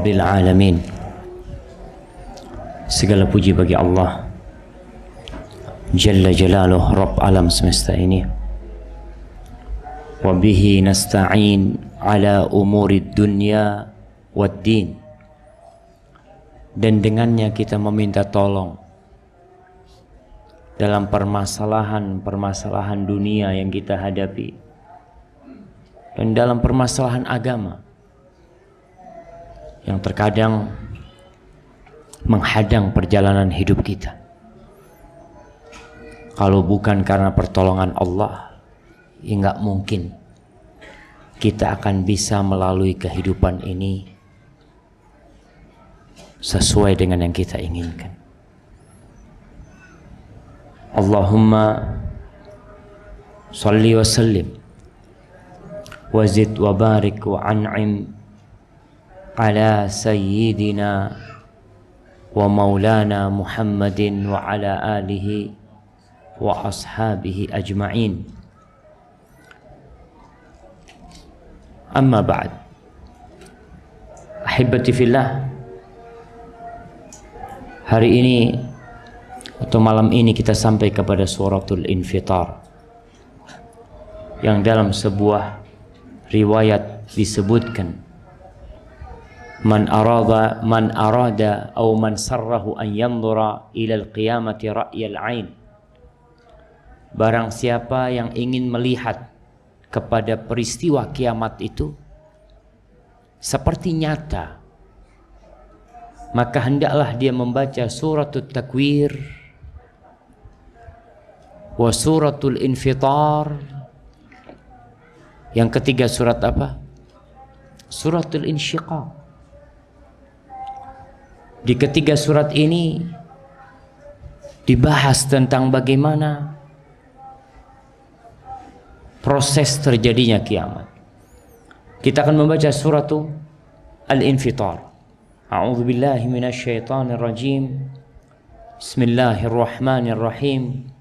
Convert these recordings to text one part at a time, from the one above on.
Rabbil Alamin. Segala puji bagi Allah Jalla Jalaluh, Rabb alam semesta ini. Wa bihi nasta'in ala umurid dunya wad din. Dan dengannya kita meminta tolong dalam permasalahan dunia yang kita hadapi dan dalam permasalahan agama yang terkadang menghadang perjalanan hidup kita. Kalau bukan karena pertolongan Allah, ya nggak mungkin kita akan bisa melalui kehidupan ini sesuai dengan yang kita inginkan. Allahumma salli wa sallim wa zid wa barik wa an'im ala sayyidina wa maulana Muhammadin wa ala alihi wa ashabihi ajma'in. Amma ba'd. Ahibati fillah, hari ini atau malam ini kita sampai kepada suratul Infitar yang dalam sebuah riwayat disebutkan man arada atau man sarrahu an yanzura ila al-qiyamati ra'yal ain. Barang siapa yang ingin melihat kepada peristiwa kiamat itu seperti nyata, maka hendaklah dia membaca suratul Takwir wa suratul Infitar. Yang ketiga surat apa? Suratul Insyiqaq. Di ketiga surat ini dibahas tentang bagaimana proses terjadinya kiamat. Kita akan membaca suratul Al-Infitar. A'udzu billahi minasyaitonir rajim. Bismillahirrahmanirrahim.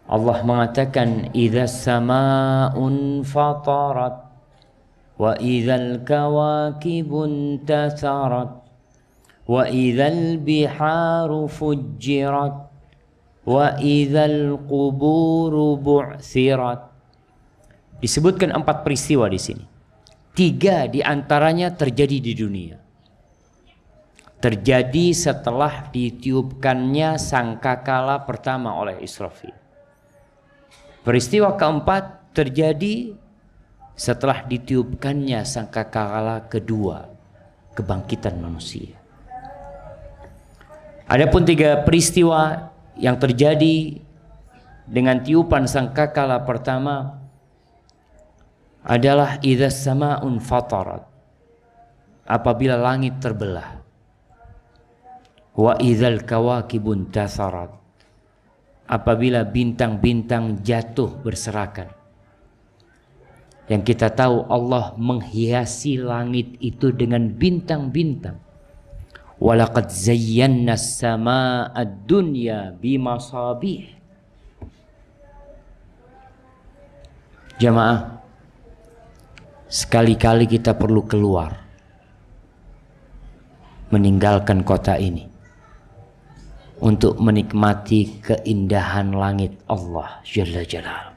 Allah mengatakan idzas samaa'un fatarat wa idzal kawakibun tatharat wa idzal biharu fujjirat wa idzal quburu bu'tsirat. Disebutkan 4 peristiwa di sini. 3 di antaranya terjadi di dunia. Terjadi setelah ditiupkannya sangkakala pertama oleh Israfil. Peristiwa keempat terjadi setelah ditiupkannya sangkakala kedua, kebangkitan manusia. Adapun 3 peristiwa yang terjadi dengan tiupan sangkakala pertama adalah idzas sama'un fatarat, apabila langit terbelah, wa idzal kawakibun tatharat, apabila bintang-bintang jatuh berserakan. Yang kita tahu Allah menghiasi langit itu dengan bintang-bintang. Walaqad zayyana as-samaa'a ad-dunya bimasabih. Jamaah, sekali-kali kita perlu keluar, meninggalkan kota ini untuk menikmati keindahan langit Allah Jalla Jalaluh.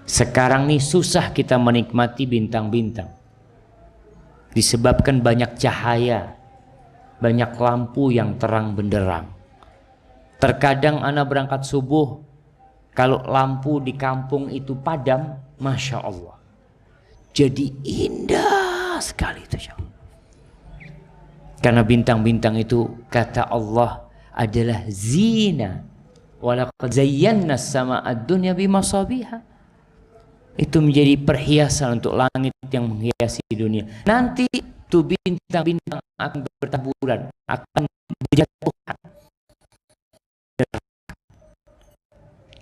Sekarang nih susah kita menikmati bintang-bintang disebabkan banyak cahaya, banyak lampu yang terang benderang. Terkadang anak berangkat subuh, kalau lampu di kampung itu padam, Masya Allah, jadi indah sekali itu. Karena bintang-bintang itu kata Allah adalah zina. Walaqad zayyana as-samaa'a ad-dunya bimasabiha. Itu menjadi perhiasan untuk langit yang menghiasi dunia. Nanti tuh bintang-bintang akan bertaburan, akan berjatuhan.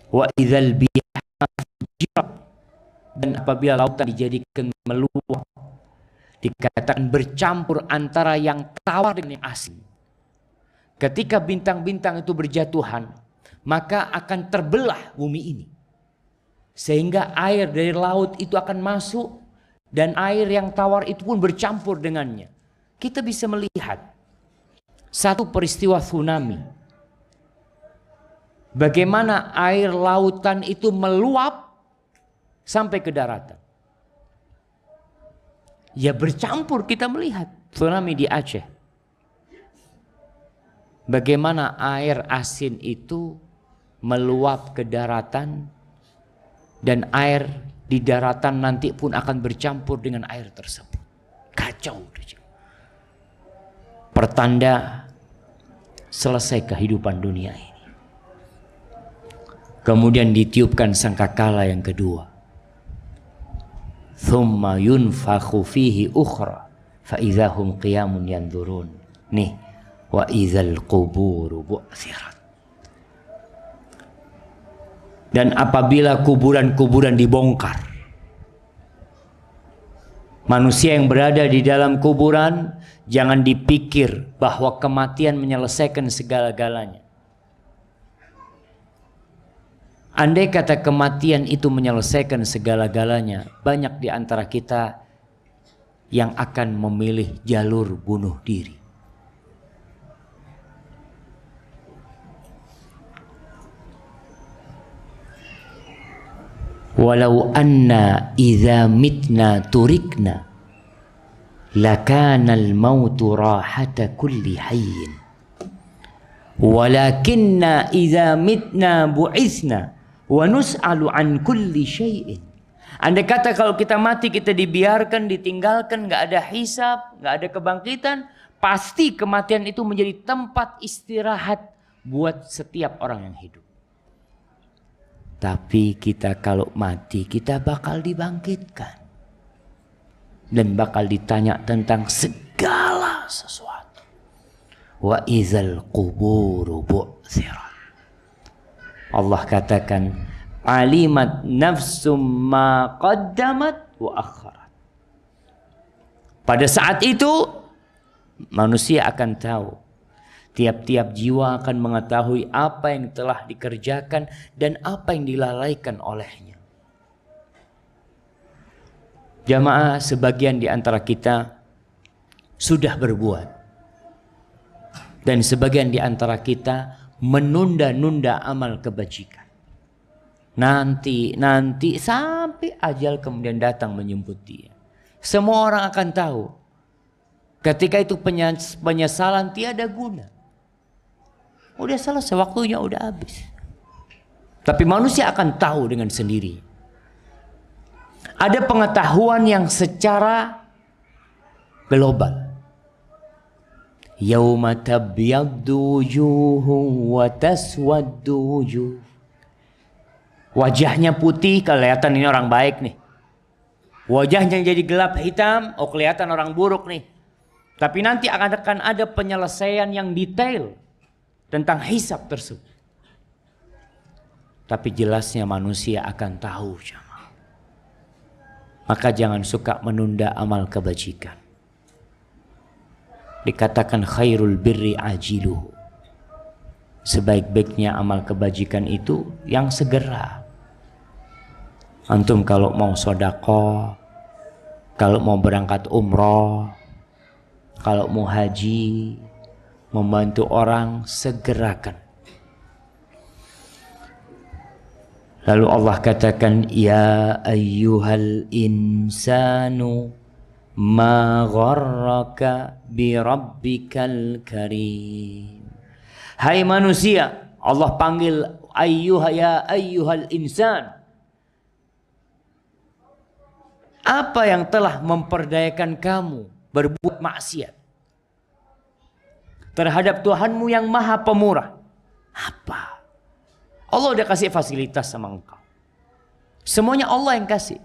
Wa idzal biharu fujirat, dan apabila lautan dijadikan meluap, dikatakan bercampur antara yang tawar dengan yang asin. Ketika bintang-bintang itu berjatuhan, maka akan terbelah bumi ini, sehingga air dari laut itu akan masuk, dan air yang tawar itu pun bercampur dengannya. kita bisa melihat satu peristiwa tsunami. Bagaimana air lautan itu meluap sampai ke daratan. Ya bercampur, kita melihat tsunami di Aceh. Bagaimana air asin itu meluap ke daratan, dan air di daratan nanti pun akan bercampur dengan air tersebut. Kacau. Pertanda selesai kehidupan dunia ini. Kemudian ditiupkan sangkakala yang kedua. Thumma yunfakhu fihi ukhra fa idzahum qiyamun yanzurun. Nih, wa idzal quburu bu'thirat. Dan apabila kuburan-kuburan dibongkar, manusia yang berada di dalam kuburan jangan dipikir bahwa kematian menyelesaikan segala-galanya. Andai kata kematian itu menyelesaikan segala-galanya, banyak di antara kita yang akan memilih jalur bunuh diri. Walau anna idza mitna turikna lakana al-mautu rahata kulli hayyin walakinna idza mitna bu'itsna wa nus'alu an kulli syai'in. Andai kata kalau kita mati, kita dibiarkan, ditinggalkan, gak ada hisab, gak ada kebangkitan, pasti kematian itu menjadi tempat istirahat buat setiap orang yang hidup. Tapi kita kalau mati, kita bakal dibangkitkan dan bakal ditanya tentang segala sesuatu. Wa idzal quburu bu'thirat. Allah katakan, alimat nafsum ma qaddamat wa akharat. Pada saat itu manusia akan tahu, tiap-tiap jiwa akan mengetahui apa yang telah dikerjakan dan apa yang dilalaikan olehnya. Jamaah, sebagian di antara kita sudah berbuat, dan sebagian di antara kita menunda-nunda amal kebajikan. Nanti sampai ajal kemudian datang menjemput dia. Semua orang akan tahu ketika itu penyesalan tiada guna. Udah selesai, waktunya udah habis. Tapi manusia akan tahu dengan sendiri. Ada pengetahuan yang secara global. Yauma tabyaddu wujuhun wa taswaddu wujuh. Wajahnya putih, kelihatan ini orang baik nih. Wajahnya jadi gelap hitam, oh kelihatan orang buruk nih. Tapi nanti akan ada penyelesaian yang detail tentang hisab tersebut. Tapi jelasnya manusia akan tahu, jamaah. Maka jangan suka menunda amal kebajikan. Dikatakan khairul birri ajiluhu. Sebaik-baiknya amal kebajikan itu yang segera. Antum kalau mau sedekah, kalau mau berangkat umroh, kalau mau haji, membantu orang, segerakan. Lalu Allah katakan, ya ayyuhal insanu ma gharraka bi rabbikal karim. Hai manusia, Allah panggil ya ayyuhal insan. Apa yang telah memperdayakan kamu berbuat maksiat terhadap Tuhanmu yang Maha Pemurah? Apa? Allah udah kasih fasilitas sama engkau. Semuanya Allah yang kasih.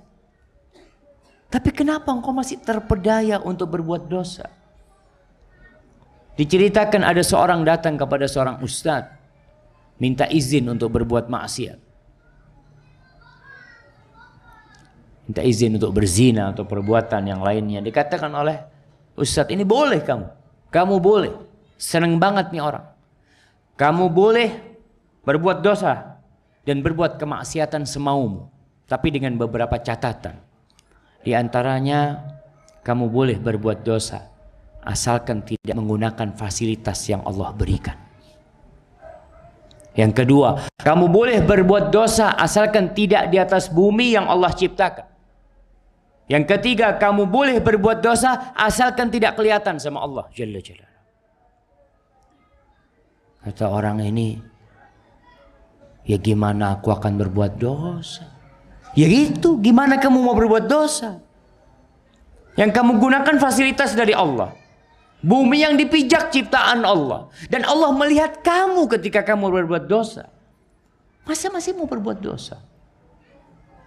Tapi kenapa engkau masih terpedaya untuk berbuat dosa? Diceritakan ada seorang datang kepada seorang ustadz, minta izin untuk berbuat maksiat. Minta izin untuk berzina atau perbuatan yang lainnya. Dikatakan oleh ustadz, ini boleh kamu. Kamu boleh. Seneng banget nih orang. Kamu boleh berbuat dosa dan berbuat kemaksiatan semaumu. Tapi dengan beberapa catatan. Di antaranya, kamu boleh berbuat dosa asalkan tidak menggunakan fasilitas yang Allah berikan. Yang kedua, kamu boleh berbuat dosa asalkan tidak di atas bumi yang Allah ciptakan. Yang ketiga, kamu boleh berbuat dosa asalkan tidak kelihatan sama Allah Jalla Jalla. Kata orang ini, ya gimana aku akan berbuat dosa? Ya gitu, gimana kamu mau berbuat dosa? Yang kamu gunakan fasilitas dari Allah. Bumi yang dipijak ciptaan Allah. Dan Allah melihat kamu ketika kamu berbuat dosa. Masa masih mau berbuat dosa?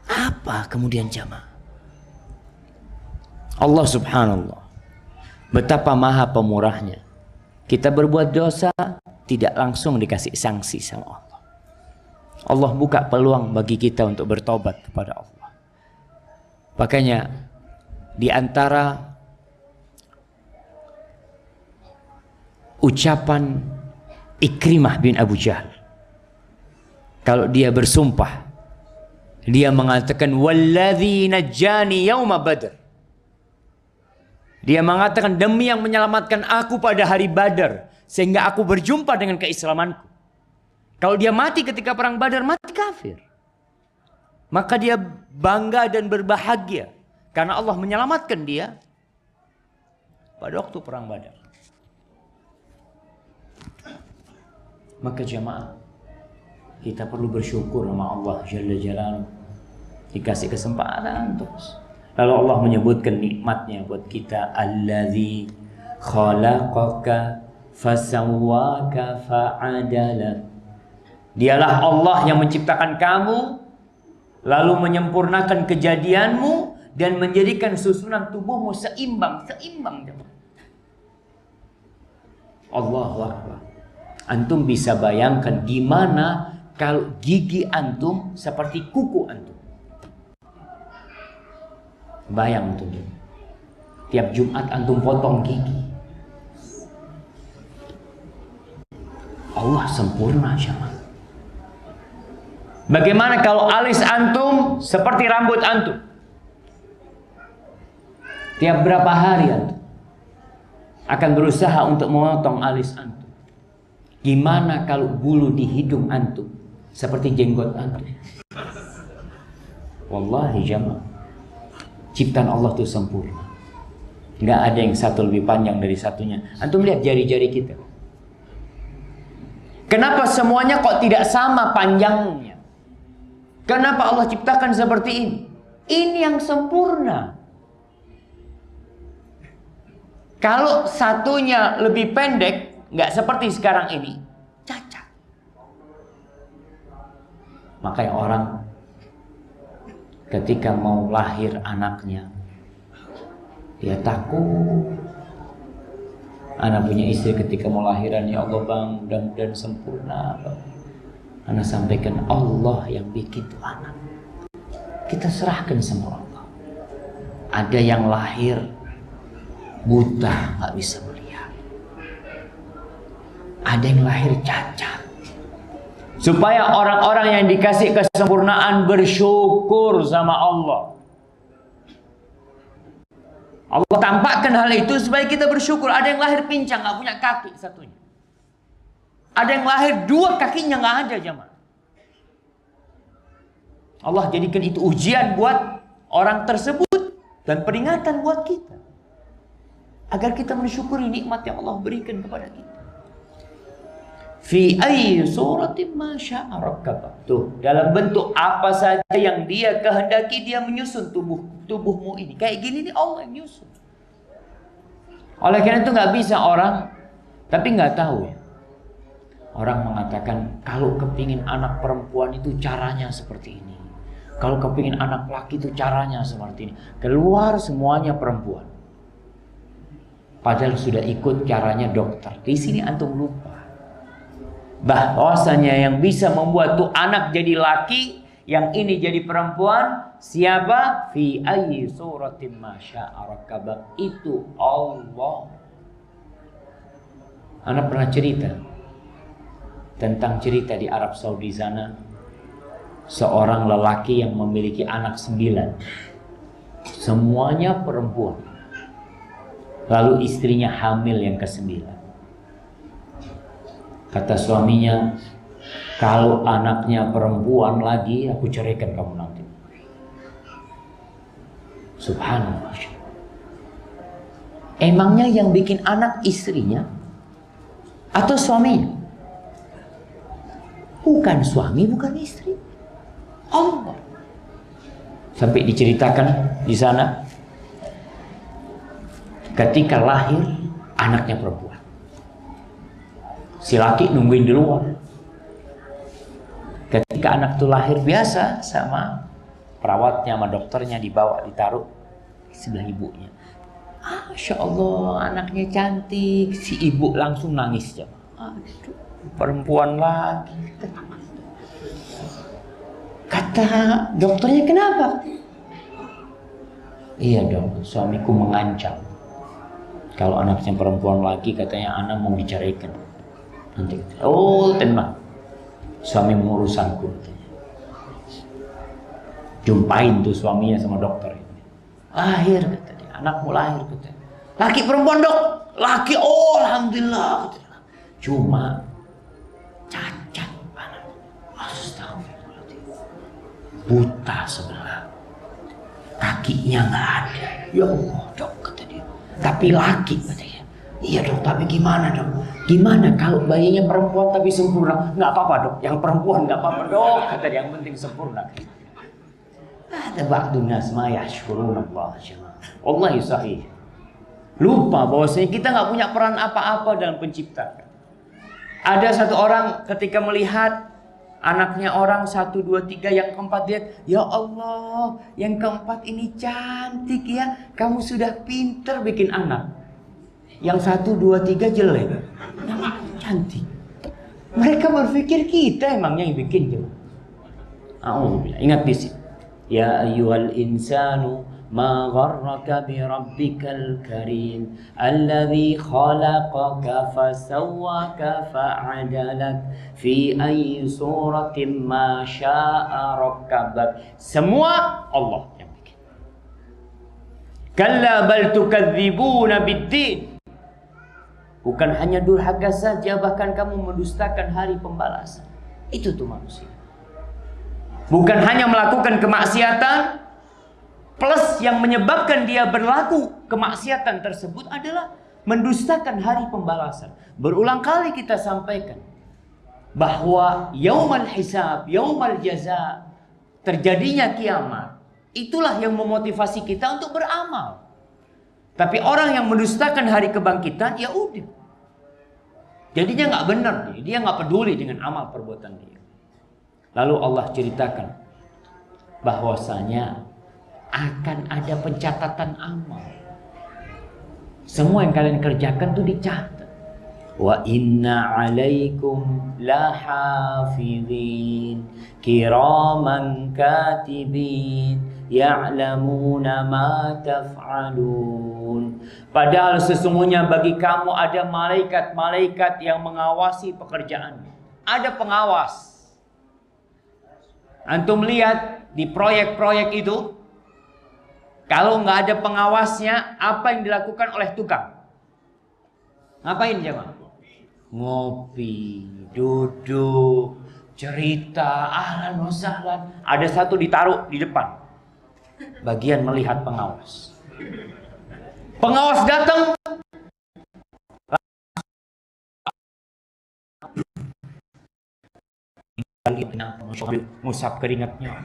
Apa kemudian jamaah? Allah subhanallah, betapa maha pemurahnya. Kita berbuat dosa tidak langsung dikasih sanksi sama Allah. Allah buka peluang bagi kita untuk bertobat kepada Allah. Makanya di antara ucapan Ikrimah bin Abu Jahal, kalau dia bersumpah, dia mengatakan walladzi najjani yauma badr. Dia mengatakan demi yang menyelamatkan aku pada hari Badar, sehingga aku berjumpa dengan keislamanku. Kalau dia mati ketika perang Badar, mati kafir. Maka dia bangga dan berbahagia karena Allah menyelamatkan dia pada waktu perang Badar. Maka jamaah, kita perlu bersyukur sama Allah Jalla Jalaluhu, dikasih kesempatan terus. Lalu Allah menyebutkan nikmatnya buat kita, Allazi khalaqaka fasawwaka fa'adala. Dialah Allah yang menciptakan kamu, lalu menyempurnakan kejadianmu dan menjadikan susunan tubuhmu seimbang. Allahu Akbar. Antum bisa bayangkan gimana kalau gigi antum seperti kuku antum. Bayang tuh, tiap Jumat antum potong gigi. Allah sempurna jemaah. Bagaimana kalau alis antum seperti rambut antum? Tiap berapa hari antum akan berusaha untuk memotong alis antum? Gimana kalau bulu di hidung antum seperti jenggot antum? Wallahi jemaah, ciptaan Allah itu sempurna. Nggak ada yang satu lebih panjang dari satunya. Antum lihat jari-jari kita. Kenapa semuanya kok tidak sama panjangnya? Kenapa Allah ciptakan seperti ini? Ini yang sempurna. Kalau satunya lebih pendek, nggak seperti sekarang ini, cacat. Makanya orang ketika mau lahir anaknya, dia takut. Anak punya istri ketika mau lahiran, ya Allah bang, mudah-mudahan sempurna bang. Anak sampaikan, Allah yang bikin tuh anak. Kita serahkan sama Allah. Ada yang lahir buta, nggak bisa melihat. Ada yang lahir cacat. Supaya orang-orang yang dikasih kesempurnaan bersyukur sama Allah. Allah tampakkan hal itu supaya kita bersyukur. Ada yang lahir pincang, nggak punya kaki satunya. Ada yang lahir dua kakinya nggak ada jemaah. Allah jadikan itu ujian buat orang tersebut dan peringatan buat kita, agar kita mensyukuri nikmat yang Allah berikan kepada kita. Fi ayyi suratin ma syaa rakkaba. Tuh, dalam bentuk apa saja yang dia kehendaki, dia menyusun tubuhmu ini. Kayak gini nih Allah yang nyusun. Oleh karena itu nggak bisa orang tapi nggak tahu ya. Orang mengatakan kalau kepingin anak perempuan itu caranya seperti ini. Kalau kepingin anak laki itu caranya seperti ini. Keluar semuanya perempuan. Padahal sudah ikut caranya dokter. Di sini antum lupa bahwasanya yang bisa membuat tuh anak jadi laki, yang ini jadi perempuan, siapa? Fi ayyi suratin ma syaa rakkaba. Itu Allah. Anak pernah cerita tentang cerita di Arab Saudi sana, seorang lelaki yang memiliki anak 9, semuanya perempuan. Lalu istrinya hamil yang ke-9. Kata suaminya, kalau anaknya perempuan lagi, aku ceraikan kamu nanti. Subhanallah. Emangnya yang bikin anak istrinya atau suaminya? Bukan suami, bukan istri. Allah. Sampai diceritakan di sana, ketika lahir anaknya perempuan, si laki nungguin di luar. Ketika anak itu lahir, biasa sama perawatnya sama dokternya dibawa, ditaruh di sebelah ibunya. Masya Allah, anaknya cantik. Si ibu langsung nangis. Aduh, perempuan lagi. Kata dokternya, kenapa? Iya dong, suamiku mengancam. Kalau anaknya perempuan lagi, katanya anak mau diceraikan. Nanti, oh tenang, suami mengurusanku. Jumpain tuh suaminya sama dokter. Lahir katanya, anakmu lahir katanya. Laki perempuan dok? Laki, oh alhamdulillah katanya. Cuma cacat anak. Astagfirullahaladzim. Buta sebelah. Kakinya nggak ada. Ya Allah dok kata dia. Tapi laki katanya. Iya dok, tapi gimana dok? Gimana kalau bayinya perempuan tapi sempurna? Nggak apa-apa dok, yang perempuan nggak apa-apa dok. Kata dia, yang penting sempurna. Ada ba'dun nas ma yashkurun Allah. Wallahi sahih. Lupa bahwasanya kita nggak punya peran apa-apa dalam penciptaan. Ada satu orang ketika melihat anaknya orang 1, 2, 3, yang keempat dia, ya Allah, yang keempat ini cantik ya, kamu sudah pinter bikin anak. Yang 1, 2, 3 jelek, cantik. Mereka berpikir kita emangnya yang bikin jelek. Ingat di sini. Ya ayyuhal insanu ma gharraka bi rabbikal karim alladzi khalaqaka fasawwaka fa'adalak fi ayyi suratin ma syaa rakkabak. Semua Allah yang bikin. Kalla bal tukadzibuna biddin. Bukan hanya durhaka saja, bahkan kamu mendustakan hari pembalasan. Itu tuh manusia. Bukan hanya melakukan kemaksiatan, plus yang menyebabkan dia berlaku kemaksiatan tersebut adalah mendustakan hari pembalasan. Berulang kali kita sampaikan bahwa yaumal hisab, yaumal jaza, terjadinya kiamat, itulah yang memotivasi kita untuk beramal. Tapi orang yang mendustakan hari kebangkitan, ya udah, jadinya nggak benar, dia nggak peduli dengan amal perbuatan dia. Lalu Allah ceritakan bahwasanya akan ada pencatatan amal. Semua yang kalian kerjakan tuh dicatat. Wa inna alaikum lahafidhin kiraman katibin ya'lamuna ma taf'alun. Padahal sesungguhnya bagi kamu ada malaikat-malaikat yang mengawasi pekerjaanmu. Ada pengawas. Antum lihat di proyek-proyek itu, kalau nggak ada pengawasnya, apa yang dilakukan oleh tukang? Ngapain jemaah? Ngopi, duduk, cerita, ahlan wa sahlan. Ada satu ditaruh di depan, bagian melihat pengawas. Pengawas datang, ngusap keringatnya.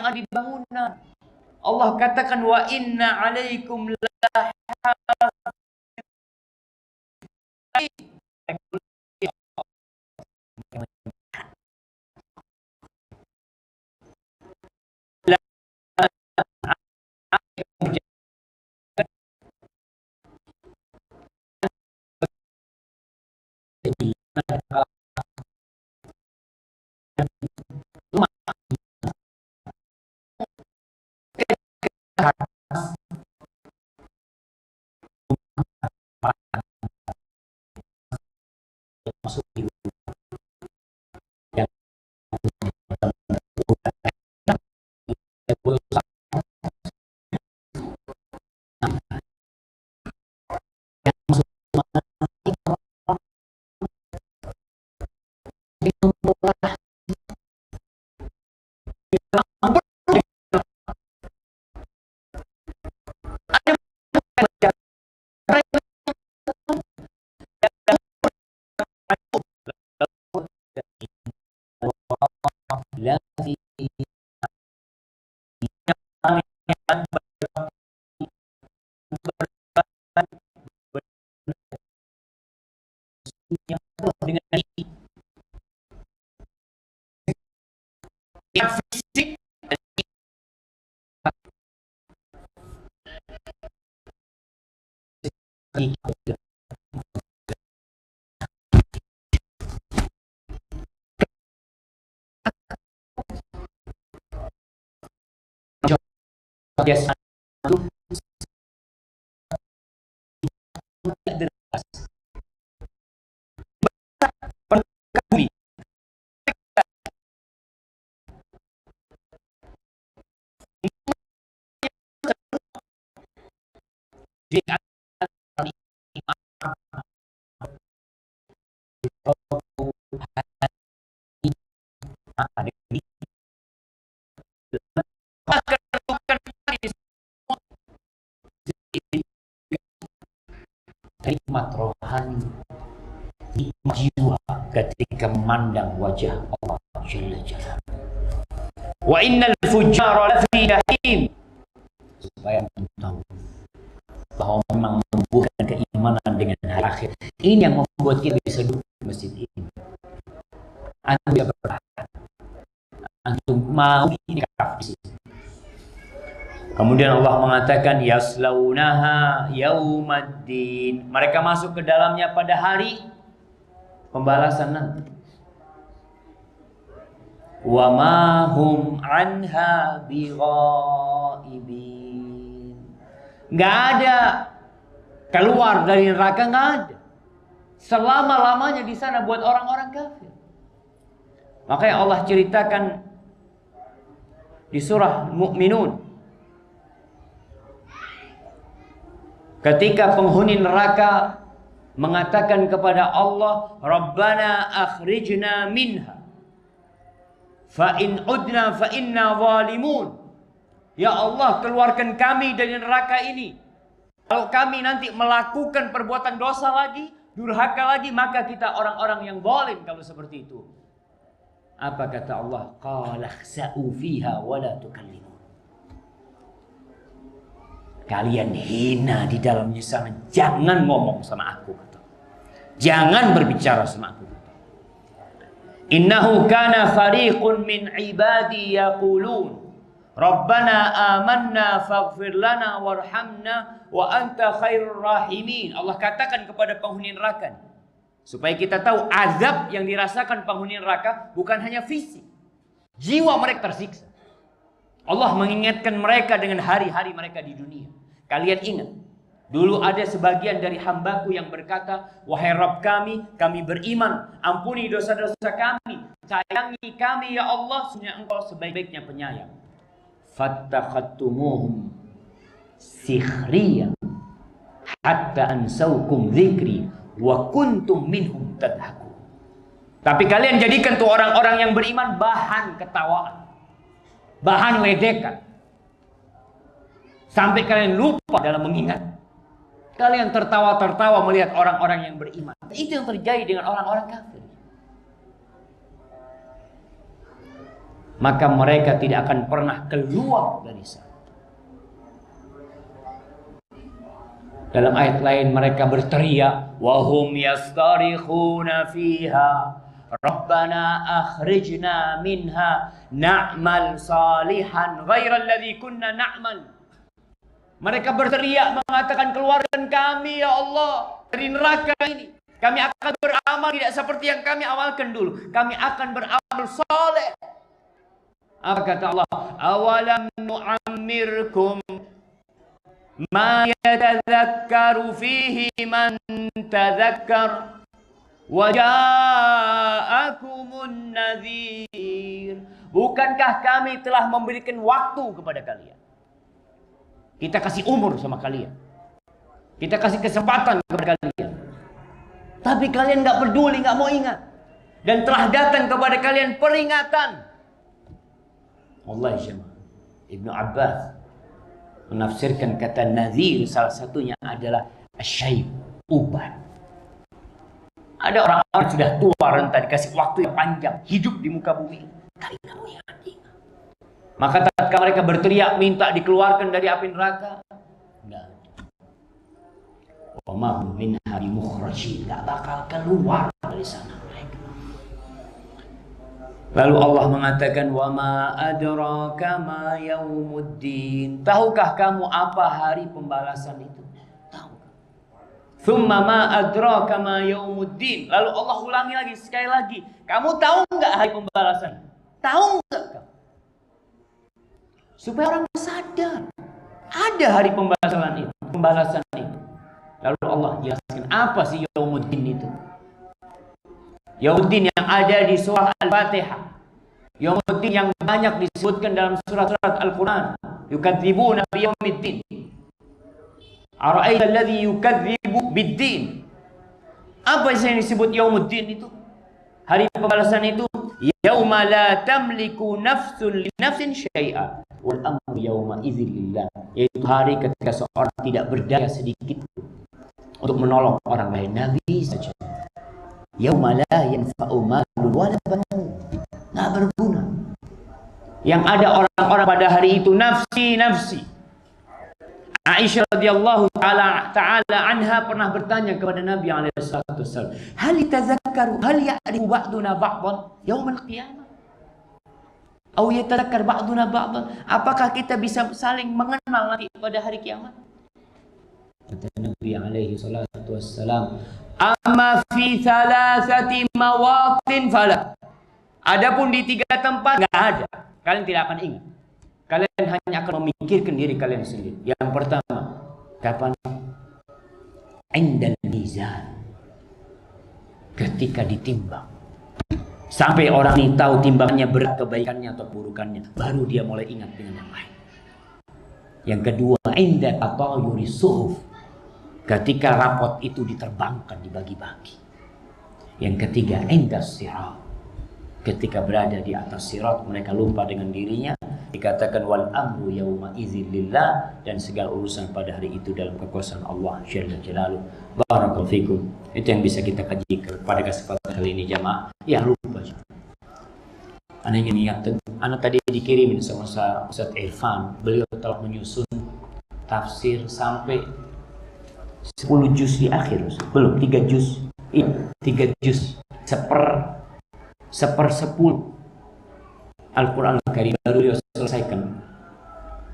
Di bangunan Allah katakan wa inna alaikum dengan fisik biasa nikmat rohani, nikmat jiwa ketika memandang wajah Allah Jalla Jalaluhu. Wa innal fujjara lafi jahim, supaya tahu bahwa memang membuahkan keimanan dengan hari akhir. Ini yang membuat kita bisa duduk di masjid ini. Antum tidak berharap, antum mau ini kafir. Kemudian Allah mengatakan yaslaunaha yaumaddin, mereka masuk ke dalamnya pada hari pembalasan nanti. Wa ma hum anha bighaibin, nggak ada keluar dari neraka, nggak ada selama-lamanya di sana buat orang-orang kafir. Makanya Allah ceritakan di surah Mu'minun, ketika penghuni neraka mengatakan kepada Allah, Rabbana akhrijna minha fa in udna fa inna zalimun. Ya Allah, keluarkan kami dari neraka ini. Kalau kami nanti melakukan perbuatan dosa lagi, durhaka lagi, maka kita orang-orang yang zalim kalau seperti itu. Apa kata Allah? Qala khsa'u fiha wa la tukallimun. Kalian hina di dalamnya sana, jangan ngomong sama aku, kata. Jangan berbicara sama aku. Innahu kana fariqun min ibadi yaqulun Rabbana amanna faghfir lana warhamna wa anta khairur rahimin. Allah katakan kepada penghuni neraka, supaya kita tahu azab yang dirasakan penghuni neraka bukan hanya fisik, jiwa mereka tersiksa. Allah mengingatkan mereka dengan hari-hari mereka di dunia. Kalian ingat, dulu ada sebagian dari hambaku yang berkata, wahai Rabb kami beriman, ampuni dosa-dosa kami, sayangi kami ya Allah, sesungguhnya Engkau sebaik-baiknya penyayang. Fattakhattumuhum sikhriyan hatta ansaukum dzikri wa kuntum minhum tadhakun. Tapi kalian jadikan tuh orang-orang yang beriman bahan ketawaan, bahan ledekan, sampai kalian lupa dalam mengingat. Kalian tertawa-tertawa melihat orang-orang yang beriman. Itu yang terjadi dengan orang-orang kafir. Maka mereka tidak akan pernah keluar dari sana. Dalam ayat lain mereka berteriak, wahum yastarikhuna fiha Rabbana akhrijna minha na'mal salihan ghairal ladzi kunna na'mal. Mereka berteriak mengatakan, keluarkan kami ya Allah dari neraka ini. Kami akan beramal tidak seperti yang kami amalkan dulu. Kami akan beramal saleh. Apa kata Allah? Awalam nu'ammirkum ma yatadzakkaru fihi man tadzakkar wa ja'akumun nadhir. Bukankah kami telah memberikan waktu kepada kalian? Kita kasih umur sama kalian, kita kasih kesempatan kepada kalian, tapi kalian nggak peduli, nggak mau ingat. Dan telah datang kepada kalian peringatan. Wallahi jemaah, Ibnu Abbas menafsirkan kata nadhir, salah satunya adalah asyayb, ubat. Ada orang-orang sudah tua renta, dikasih waktu yang panjang, hidup di muka bumi, tapi nggak mau ingat. Maka tatkala mereka berteriak minta dikeluarkan dari api neraka, enggak. Wa ma hum minha bimukhrajin, enggak bakal keluar dari sana mereka. Lalu Allah mengatakan, wa ma adraka ma yaumuddin. Tahukah kamu apa hari pembalasan itu? Tahu. Tsumma ma adraka ma yaumuddin. Lalu Allah ulangi lagi sekali lagi. Kamu tahu enggak hari pembalasan? Tahu enggak? Supaya orang sadar ada hari pembalasan itu. Lalu Allah jelaskan apa sih yaumuddin itu? Yaumuddin yang ada di surah Al-Fatihah. Yaumuddin yang banyak disebutkan dalam surat-surat Al-Quran. Yukadzibuna biyaumiddin. Ara'aita alladhi yukadzibu biddin. Apa yang disebut yaumuddin itu? Hari pembalasan itu, yauma la tamliku nafsun li nafsin syai'a wal amru yauma idzin lillah. Yaitu hari ketika seorang tidak berdaya sedikit untuk menolong orang lain. Nabi saja. Yauma la yanfa'u malun wala banun. Enggak berguna. Yang ada orang-orang pada hari itu nafsi. Aisyah radhiyallahu taala anha pernah bertanya kepada Nabi alaihi wasallam, "Hal tazakkaru hal ya'rifu ba'duna ba'dhan yaumil qiyamah?" Aw yatadzakkar ba'duna ba'dhan? Apakah kita bisa saling mengenal nanti pada hari kiamat? Kata Nabi alaihi salatu wassalam, "Amma fi thalathati mawatin fala." Adapun di 3 tempat enggak ada. Kalian tidak akan ingat. Kalian hanya akan memikirkan diri kalian sendiri. Yang pertama, kapan? Indal mizan. Ketika ditimbang. Sampai orang ini tahu timbangannya berat kebaikannya atau burukannya, baru dia mulai ingat dengan yang lain. Yang kedua, inda tatayuri suhuf. Ketika rapot itu diterbangkan, dibagi-bagi. Yang ketiga, inda sirat. Ketika berada di atas sirat, mereka lupa dengan dirinya. Dikatakan wal amru yauma idzin lillah, dan segala urusan pada hari itu dalam kekuasaan Allah Jalla Jalaluh. Barakallahu fikum. Itu yang bisa kita kaji pada kesempatan kali ini jamaah. Ya lupa. Ana ingin ingatkan, ana tadi dikirimin sama Ustaz Irfan. Beliau telah menyusun tafsir sampai 10 juz di akhir. Belum 3 juz. Iya, 3 juz. Seper-10 Al-Quran Al-Karim baru dia selesaikan,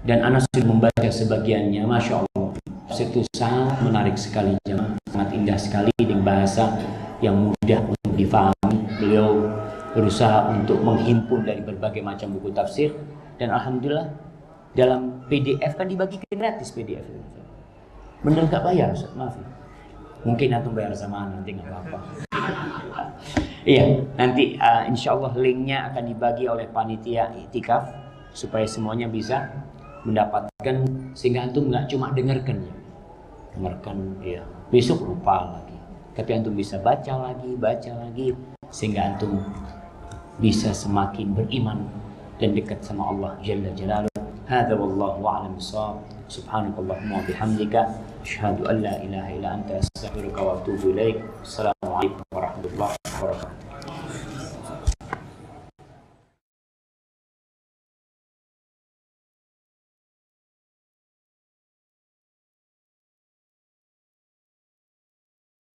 dan anak sudah membaca sebagiannya. Masya Allah, itu sangat menarik sekali, sangat indah sekali dengan bahasa yang mudah untuk difahami. Beliau berusaha untuk menghimpun dari berbagai macam buku tafsir, dan alhamdulillah dalam PDF kan dibagikan gratis PDF. Bener nggak bayar, Ustaz? Maaf. Mungkin antum bayar sama nanti nggak apa-apa. Iya, nanti insya Allah linknya akan dibagi oleh panitia I'tikaf supaya semuanya bisa mendapatkan, sehingga antum nggak cuma dengarkan ya. Besok lupa lagi, tapi antum bisa baca lagi, sehingga antum bisa semakin beriman dan dekat sama Allah Jalla Jalaluh. Hadza wallahu a'lam bissawab. Subhanakallahumma wa bihamdika asyhadu an la ilaha illa anta astaghfiruka wa atubu ilaik. Assalamualaikum warahmatullahi wabarakatuh.